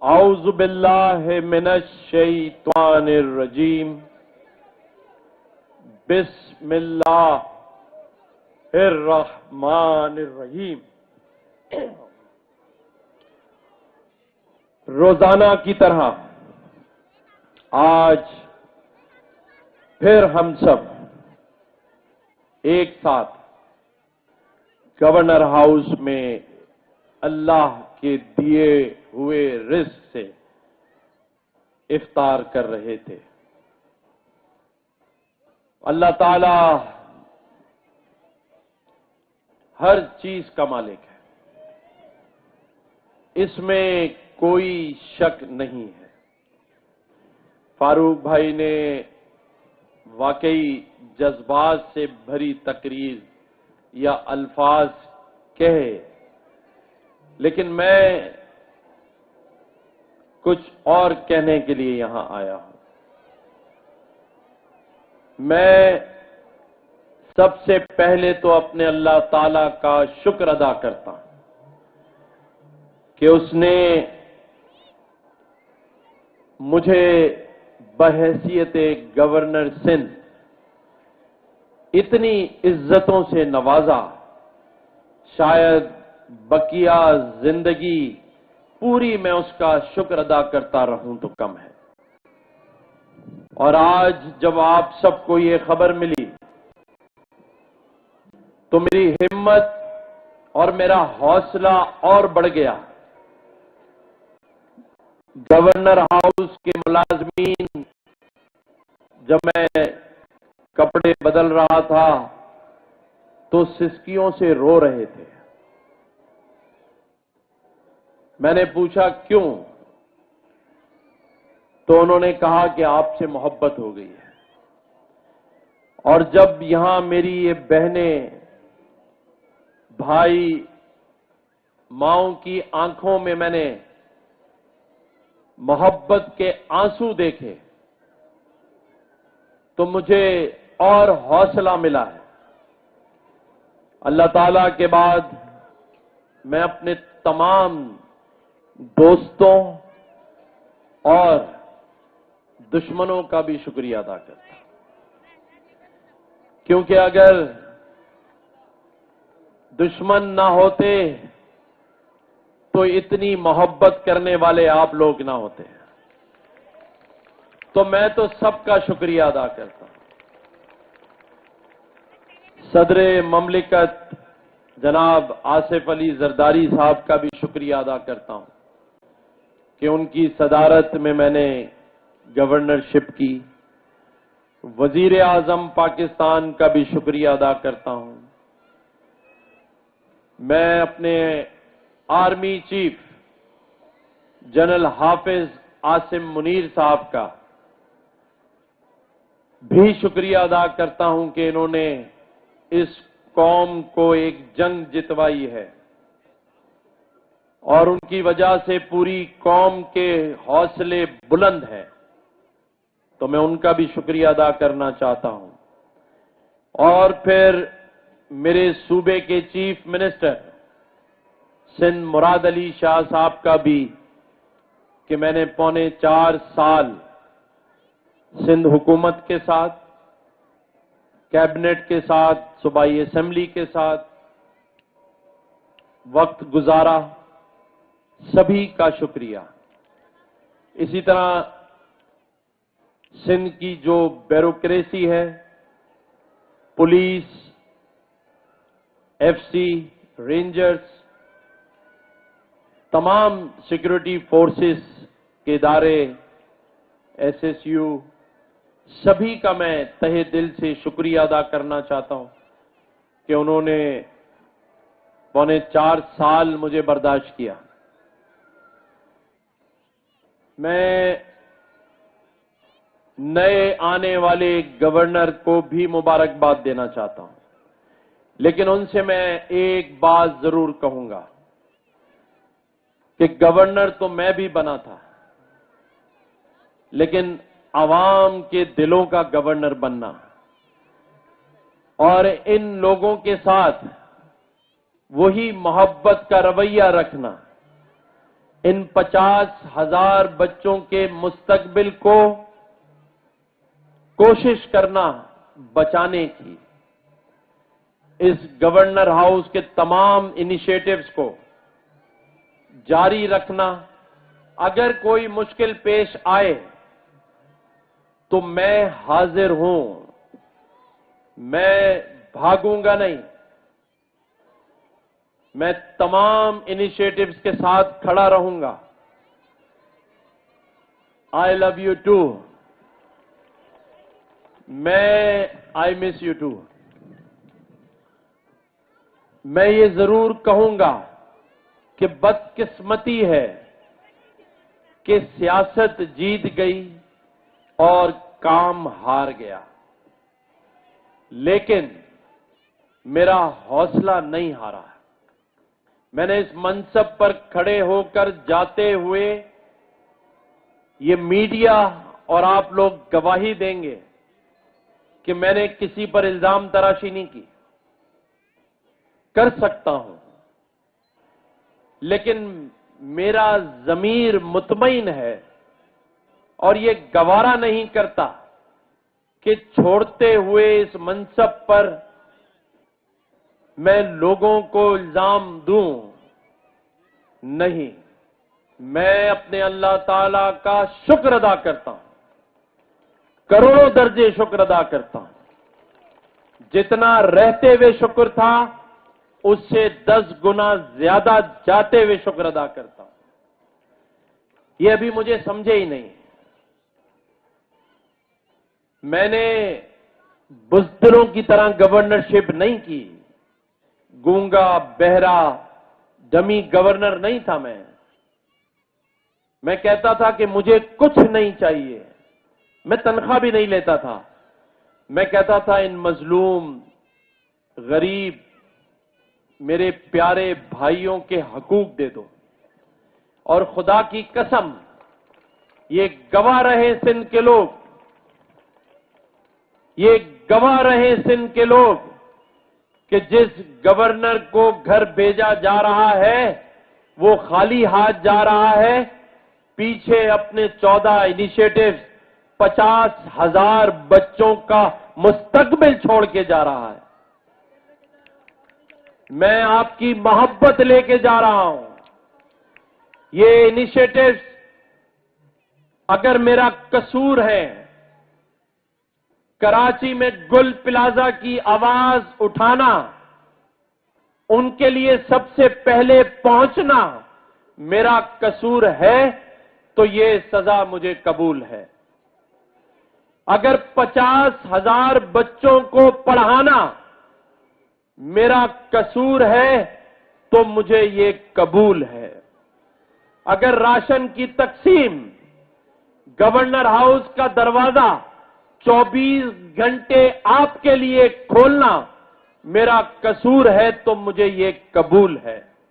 اعوذ باللہ من الشیطان الرجیم بسم اللہ الرحمن الرحیم۔ روزانہ کی طرح آج پھر ہم سب ایک ساتھ گورنر ہاؤس میں اللہ کے دیے ہوئے رزق سے افطار کر رہے تھے۔ اللہ تعالی ہر چیز کا مالک ہے، اس میں کوئی شک نہیں ہے۔ فاروق بھائی نے واقعی جذبات سے بھری تقریر یا الفاظ کہے، لیکن میں کچھ اور کہنے کے لیے یہاں آیا ہوں۔ میں سب سے پہلے تو اپنے اللہ تعالی کا شکر ادا کرتا ہوں کہ اس نے مجھے بحیثیت گورنر سندھ اتنی عزتوں سے نوازا، شاید بقیہ زندگی پوری میں اس کا شکر ادا کرتا رہوں تو کم ہے۔ اور آج جب آپ سب کو یہ خبر ملی تو میری ہمت اور میرا حوصلہ اور بڑھ گیا۔ گورنر ہاؤس کے ملازمین جب میں کپڑے بدل رہا تھا تو سسکیوں سے رو رہے تھے۔ میں نے پوچھا کیوں؟ تو انہوں نے کہا کہ آپ سے محبت ہو گئی ہے۔ اور جب یہاں میری یہ بہنیں بھائی ماؤں کی آنکھوں میں نے محبت کے آنسو دیکھے تو مجھے اور حوصلہ ملا ہے۔ اللہ تعالی کے بعد میں اپنے تمام دوستوں اور دشمنوں کا بھی شکریہ ادا کرتا ہوں، کیونکہ اگر دشمن نہ ہوتے تو اتنی محبت کرنے والے آپ لوگ نہ ہوتے۔ تو میں تو سب کا شکریہ ادا کرتا ہوں۔ صدر مملکت جناب آصف علی زرداری صاحب کا بھی شکریہ ادا کرتا ہوں کہ ان کی صدارت میں میں نے گورنرشپ کی۔ وزیر اعظم پاکستان کا بھی شکریہ ادا کرتا ہوں۔ میں اپنے آرمی چیف جنرل حافظ عاصم منیر صاحب کا بھی شکریہ ادا کرتا ہوں کہ انہوں نے اس قوم کو ایک جنگ جتوائی ہے اور ان کی وجہ سے پوری قوم کے حوصلے بلند ہیں، تو میں ان کا بھی شکریہ ادا کرنا چاہتا ہوں۔ اور پھر میرے صوبے کے چیف منسٹر سندھ مراد علی شاہ صاحب کا بھی کہ میں نے 4.25 سال سندھ حکومت کے ساتھ، کیبنٹ کے ساتھ، صوبائی اسمبلی کے ساتھ وقت گزارا، سبھی کا شکریہ۔ اسی طرح سندھ کی جو بیوروکریسی ہے، پولیس، ایف سی، رینجرز، تمام سیکورٹی فورسز کے ادارے، ایس ایس یو، سبھی کا میں تہہ دل سے شکریہ ادا کرنا چاہتا ہوں کہ انہوں نے 4.25 سال مجھے برداشت کیا۔ میں نئے آنے والے گورنر کو بھی مبارکباد دینا چاہتا ہوں، لیکن ان سے میں ایک بات ضرور کہوں گا کہ گورنر تو میں بھی بنا تھا، لیکن عوام کے دلوں کا گورنر بننا اور ان لوگوں کے ساتھ وہی محبت کا رویہ رکھنا، ان 50,000 بچوں کے مستقبل کو کوشش کرنا بچانے کی، اس گورنر ہاؤس کے تمام انیشیٹوز کو جاری رکھنا۔ اگر کوئی مشکل پیش آئے تو میں حاضر ہوں، میں بھاگوں گا نہیں، میں تمام انیشیٹوز کے ساتھ کھڑا رہوں گا۔ I love you too، I miss you too۔ میں یہ ضرور کہوں گا کہ بدقسمتی ہے کہ سیاست جیت گئی اور کام ہار گیا، لیکن میرا حوصلہ نہیں ہارا۔ میں نے اس منصب پر کھڑے ہو کر جاتے ہوئے، یہ میڈیا اور آپ لوگ گواہی دیں گے کہ میں نے کسی پر الزام تراشی نہیں کی، کر سکتا ہوں، لیکن میرا ضمیر مطمئن ہے اور یہ گوارا نہیں کرتا کہ چھوڑتے ہوئے اس منصب پر میں لوگوں کو الزام دوں۔ نہیں، میں اپنے اللہ تعالی کا شکر ادا کرتا ہوں، کروڑوں درجے شکر ادا کرتا ہوں۔ جتنا رہتے ہوئے شکر تھا، اس سے 10 گنا زیادہ جاتے ہوئے شکر ادا کرتا ہوں۔ یہ ابھی مجھے سمجھے ہی نہیں۔ میں نے بزدلوں کی طرح گورنرشپ نہیں کی، گونگا بہرا ڈمی گورنر نہیں تھا میں کہتا تھا کہ مجھے کچھ نہیں چاہیے، میں تنخواہ بھی نہیں لیتا تھا، میں کہتا تھا ان مظلوم غریب میرے پیارے بھائیوں کے حقوق دے دو، اور خدا کی قسم یہ گواہ رہے سندھ کے لوگ، یہ گواہ رہے سندھ کے لوگ کہ جس گورنر کو گھر بھیجا جا رہا ہے وہ خالی ہاتھ جا رہا ہے، پیچھے اپنے 14 انیشیٹوز 50,000 بچوں کا مستقبل چھوڑ کے جا رہا ہے۔ میں آپ کی محبت لے کے جا رہا ہوں۔ یہ انیشیٹوز اگر میرا قصور ہے، کراچی میں گل پلازا کی آواز اٹھانا، ان کے لیے سب سے پہلے پہنچنا میرا قصور ہے، تو یہ سزا مجھے قبول ہے۔ اگر 50,000 بچوں کو پڑھانا میرا قصور ہے تو مجھے یہ قبول ہے۔ اگر راشن کی تقسیم، گورنر ہاؤس کا دروازہ 24 گھنٹے آپ کے لیے کھولنا میرا قصور ہے تو مجھے یہ قبول ہے۔